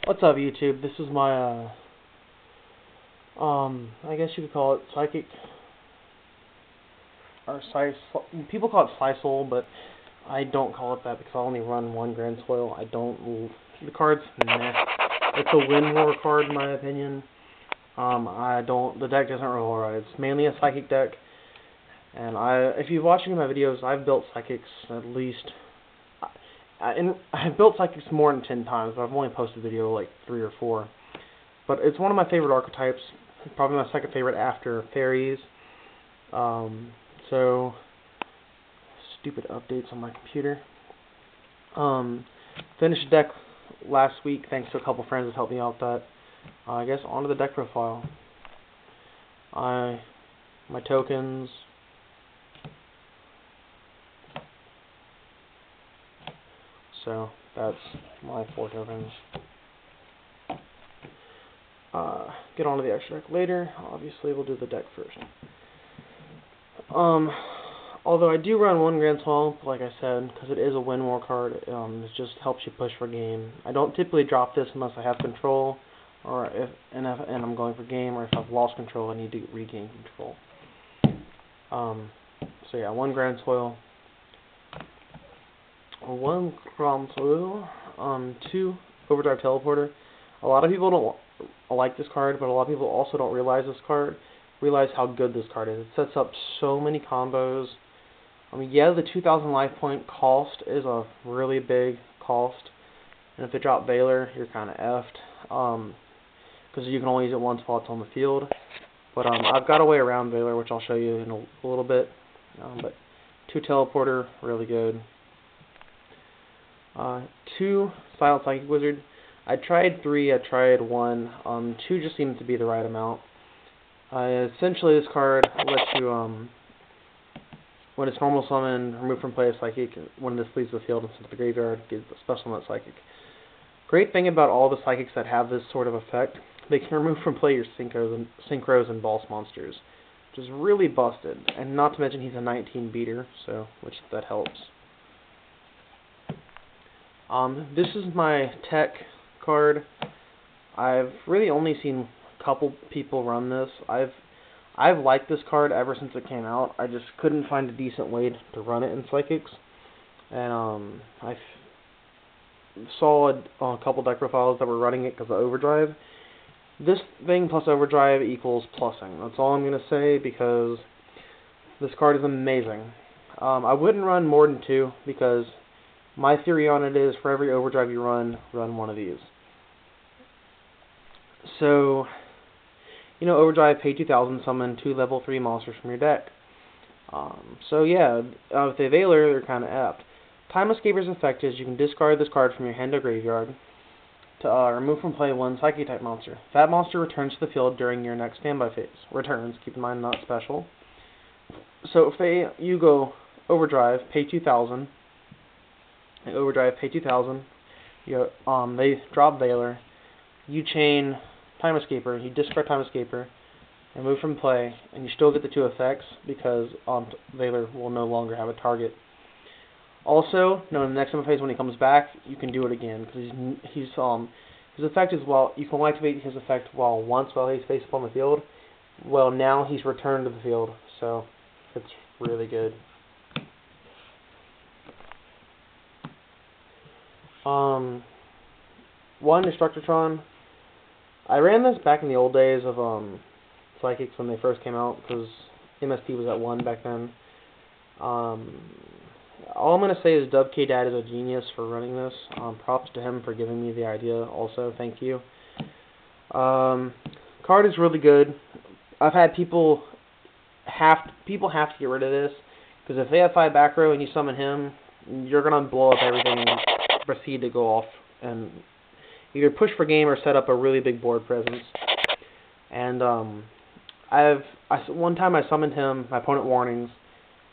What's up, YouTube? This is my, I guess you could call it psychic, or people call it Sly Soul, but I don't call it that because I only run one Grand Soil. The card's meh. It's a win war card in my opinion. The deck doesn't roll right. It's mainly a psychic deck, and if you're watching my videos, I've built psychics at least, I've built psychics more than 10 times, but I've only posted a video like 3 or 4. But it's one of my favorite archetypes, probably my second favorite after fairies. So stupid updates on my computer. Finished the deck last week thanks to a couple friends that helped me out with that. I guess onto the deck profile. My tokens. So that's my 4 tokens. Get onto the extra deck later. Obviously, we'll do the deck first. Although I do run one Grand Soil, like I said, because it is a win war card. It just helps you push for game. I don't typically drop this unless I have control, or if I'm going for game, or if I've lost control, I need to regain control. So yeah, one Grand Soil. 1 Grand Soil. 2 Overdrive Teleporter. A lot of people don't like this card, but a lot of people also don't realize how good this card is. It sets up so many combos. I mean, yeah, the 2,000 life point cost is a really big cost, and if they drop Veiler, you're kind of effed, because you can only use it once while it's on the field. But I've got a way around Veiler, which I'll show you in a little bit. But 2 Teleporter, really good. 2 Silent Psychic Wizard. I tried 3, I tried 1. 2 just seems to be the right amount. Essentially, this card lets you, when it's normal summon, remove from play a psychic. When this leaves the field instead of the graveyard, gives a special summon psychic. Great thing about all the psychics that have this sort of effect, they can remove from play your synchros and boss monsters, which is really busted. And not to mention he's a 19 beater, so that helps. This is my tech card. I've really only seen a couple people run this. I've liked this card ever since it came out. I just couldn't find a decent way to run it in Psychics. And I saw a couple deck profiles that were running it because of Overdrive. This thing plus Overdrive equals plussing. That's all I'm going to say because this card is amazing. I wouldn't run more than 2 because my theory on it is for every Overdrive you run one of these. So, Overdrive, pay 2,000, summon 2 level 3 monsters from your deck. So yeah, with the Veiler, they're kind of apt. Time Escaper's effect is you can discard this card from your hand or graveyard to remove from play 1 Psychic type monster. If that monster returns to the field during your next standby phase. Returns, keep in mind, not special. So if you go Overdrive, pay 2,000. Overdrive, pay 2,000. They drop Veiler. You chain Time Escaper, you discard Time Escaper, and move from play, and you still get the 2 effects because Veiler will no longer have a target. Also, in the next summon phase when he comes back, you can do it again because his effect is you can activate his effect once while he's face up on the field. Well, now he's returned to the field, so it's really good. One Destructotron. I ran this back in the old days of Psychics when they first came out because MST was at 1 back then. All I'm going to say is DubKDad is a genius for running this. Props to him for giving me the idea also. Thank you. Card is really good. I've had people have to get rid of this because if they have 5 back row and you summon him, you're going to blow up everything and proceed to go off and either push for game or set up a really big board presence. And one time I summoned him, my opponent warnings.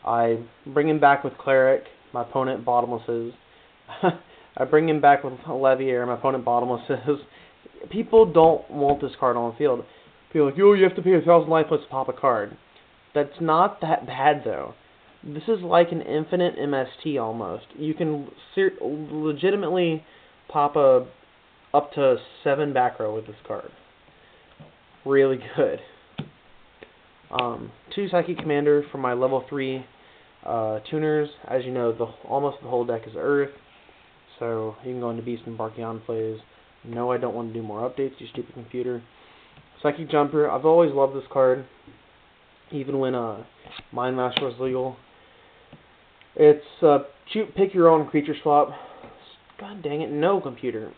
I bring him back with Cleric, my opponent bottomlesses. I bring him back with Leviair, my opponent bottomlesses. People don't want this card on the field. People are like, you have to pay 1,000 life points to pop a card. That's not that bad though. This is like an infinite MST almost. You can legitimately pop a up to 7 back row with this card. Really good. 2 Psychic Commander for my level 3 tuners. As you know, almost the whole deck is Earth, so you can go into Beast and Barkion plays. No, I don't want to do more updates, you stupid computer. Psychic Jumper. I've always loved this card, even when Mind Master was legal. It's pick your own creature swap. God dang it, no computer.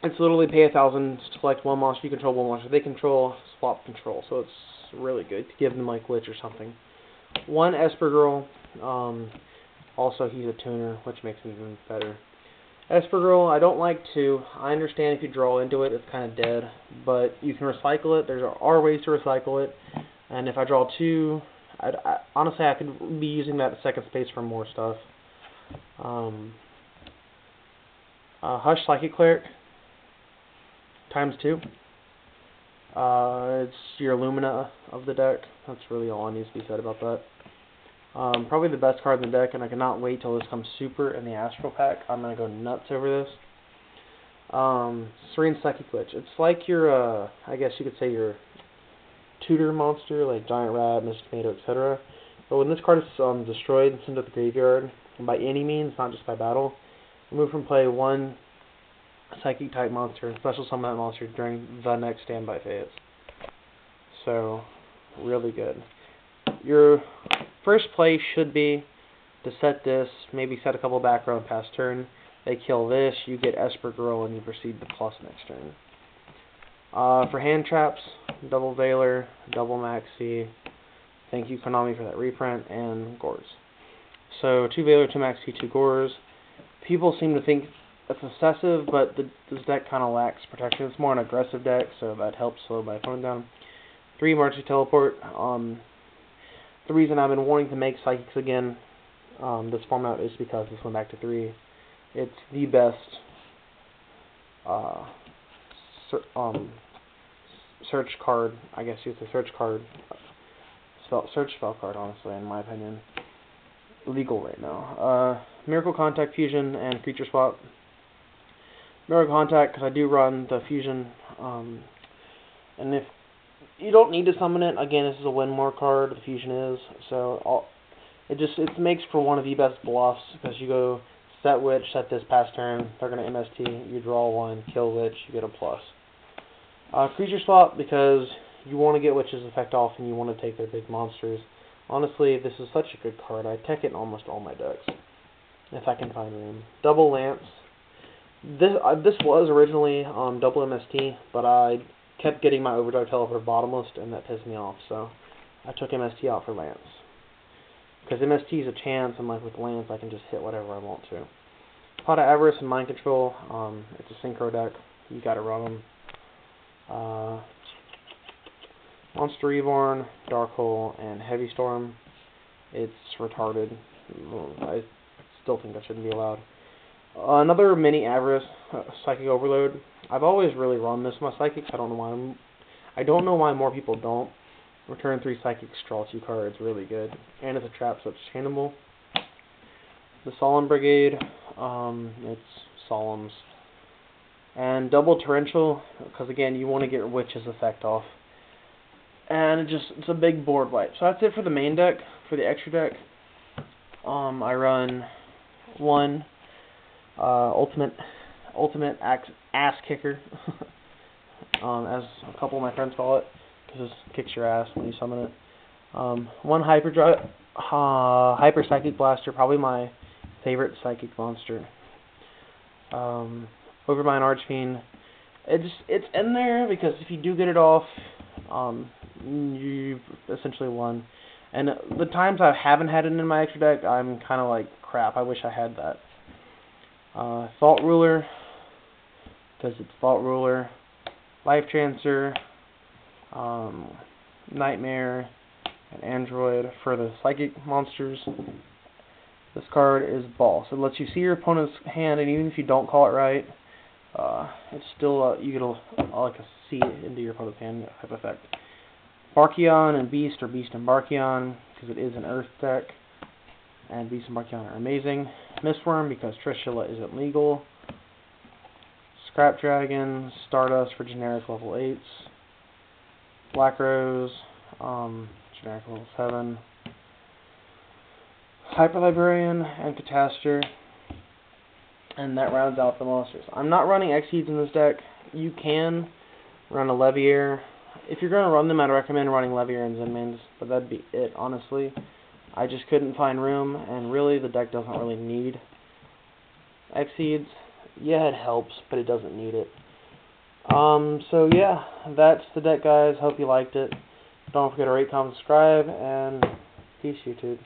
It's literally pay 1,000 to select one monster you control, one monster they control, swap control. So it's really good to give them like Glitch or something. 1 Esper Girl. Also, he's a tuner, which makes him even better. Esper Girl, I don't like 2. I understand if you draw into it, it's kind of dead, but you can recycle it. There are ways to recycle it, and if I draw 2, honestly, I could be using that second space for more stuff. Hush Psychic Cleric, ×2. It's your Lumina of the deck. That's really all I need to be said about that. Probably the best card in the deck, and I cannot wait till this comes super in the Astral Pack. I'm going to go nuts over this. Serene Psychic Glitch. It's like your, I guess you could say your tutor monster, like Giant Rat, Mr. Tomato, etc. But when this card is destroyed and sent to the graveyard, and by any means, not just by battle, remove from play 1 Psychic type monster and special summon that monster during the next standby phase. So, really good. Your first play should be to set this, maybe set a couple back row and pass turn. They kill this, you get Esper Girl, and you proceed to plus next turn. For hand traps, double Veiler, double Maxi. Thank you, Konami, for that reprint, and Gores. So 2 Veiler, 2 Maxi, 2 Gores. People seem to think it's excessive, but this deck kind of lacks protection. It's more an aggressive deck, so that helps slow my opponent down. 3 Marching Teleport. The reason I've been wanting to make Psychics again, this format, is because this went back to 3. It's the best search card, I guess it's a search card, search spell card, honestly, in my opinion. Legal right now. Miracle Contact, Fusion, and Creature Swap. Miracle Contact, because I do run the Fusion, and if you don't need to summon it, again, this is a win more card, the Fusion is, so it makes for one of the best bluffs, because you go set Witch, set this past turn, they're going to MST, you draw 1, kill Witch, you get a plus. Creature Swap, because you want to get Witch's effect off and you want to take their big monsters. Honestly, this is such a good card. I tech it in almost all my decks, if I can find room. Double Lance. This was originally double MST, but I kept getting my Overdrive Teleport bottomless, and that pissed me off, so I took MST out for Lance. Because MST is a chance, and like with Lance, I can just hit whatever I want to. Pot of Avarice and Mind Control. It's a synchro deck. You gotta run them. Monster Reborn, Dark Hole, and Heavy Storm. It's retarded. I still think that shouldn't be allowed. Another mini Avarice, Psychic Overload. I've always really run this with my Psychics. I don't know why more people don't. Return 3 Psychics, draw 2 cards. Really good. And it's a trap, so it's chainable. The Solemn Brigade. It's Solemns. And double Torrential, because again, you want to get Witch's effect off. And it's a big board wipe. So that's it for the main deck. For the extra deck, I run 1 ultimate ass kicker, as a couple of my friends call it, because it kicks your ass when you summon it. 1 Hyper Psychic Blaster, probably my favorite psychic monster. Overmind Archfiend. It's in there because if you do get it off, you've essentially won. And the times I haven't had it in my extra deck, I'm kind of like, crap, I wish I had that. Thought Ruler, because it's Thought Ruler. Life Transfer, Nightmare, and Android for the psychic monsters. This card is Ball, so it lets you see your opponent's hand, and even if you don't call it right, it's still you get like a see into your opponent's hand type effect. Barkion and Beast, or Beast and Barkion, because it is an Earth deck, and Beast and Barkion are amazing. Mistworm because Trishula isn't legal. Scrap Dragon, Stardust for generic level 8s. Black Rose, generic level 7. Hyper Librarian and Catastor. And that rounds out the monsters. I'm not running Exceeds in this deck. You can run a Leviair. If you're going to run them, I'd recommend running Leviair and Zenmaines, but that'd be it, honestly. I just couldn't find room, and really, the deck doesn't really need Exceeds. Yeah, it helps, but it doesn't need it. So yeah, that's the deck, guys. Hope you liked it. Don't forget to rate, comment, subscribe, and peace, YouTube.